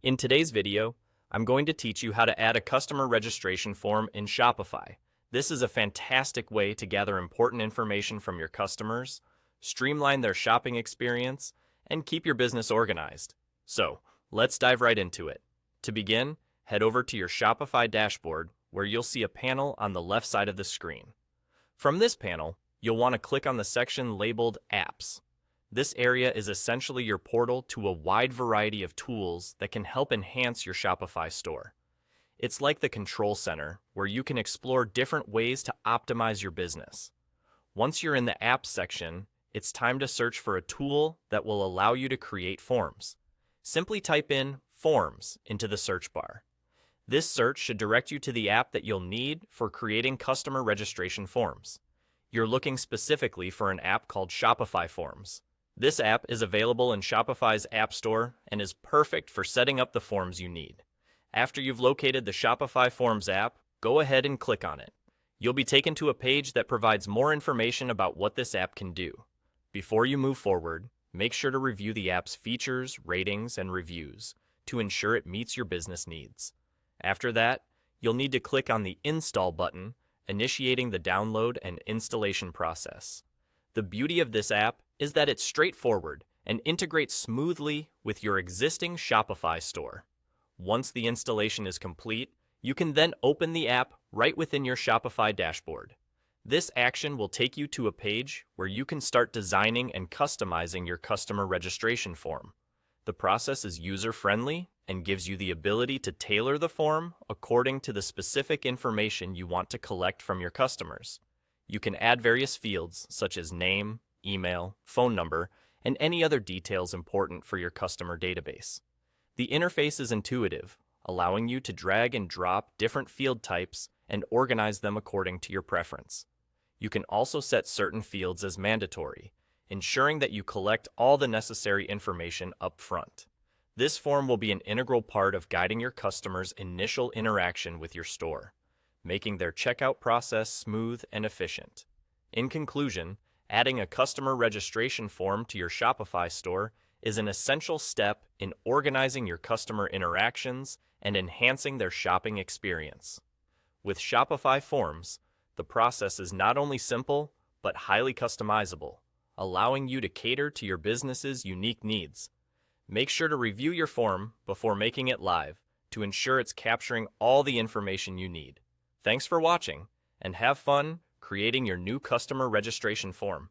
In today's video, I'm going to teach you how to add a customer registration form in Shopify. This is a fantastic way to gather important information from your customers, streamline their shopping experience, and keep your business organized. So, let's dive right into it. To begin, head over to your Shopify dashboard where you'll see a panel on the left side of the screen. From this panel, you'll want to click on the section labeled Apps. This area is essentially your portal to a wide variety of tools that can help enhance your Shopify store. It's like the control center, where you can explore different ways to optimize your business. Once you're in the Apps section, it's time to search for a tool that will allow you to create forms. Simply type in Forms into the search bar. This search should direct you to the app that you'll need for creating customer registration forms. You're looking specifically for an app called Shopify Forms. This app is available in Shopify's App Store and is perfect for setting up the forms you need. After you've located the Shopify Forms app, go ahead and click on it. You'll be taken to a page that provides more information about what this app can do. Before you move forward, make sure to review the app's features, ratings, and reviews to ensure it meets your business needs. After that, you'll need to click on the Install button, initiating the download and installation process. The beauty of this app is that it's straightforward and integrates smoothly with your existing Shopify store. Once the installation is complete, you can then open the app right within your Shopify dashboard. This action will take you to a page where you can start designing and customizing your customer registration form. The process is user-friendly and gives you the ability to tailor the form according to the specific information you want to collect from your customers. You can add various fields such as name, email, phone number, and any other details important for your customer database. The interface is intuitive, allowing you to drag and drop different field types and organize them according to your preference. You can also set certain fields as mandatory, ensuring that you collect all the necessary information up front. This form will be an integral part of guiding your customers' initial interaction with your store, making their checkout process smooth and efficient. In conclusion, adding a customer registration form to your Shopify store is an essential step in organizing your customer interactions and enhancing their shopping experience. With Shopify Forms, the process is not only simple, but highly customizable, allowing you to cater to your business's unique needs. Make sure to review your form before making it live to ensure it's capturing all the information you need. Thanks for watching, and have fun creating your new customer registration form.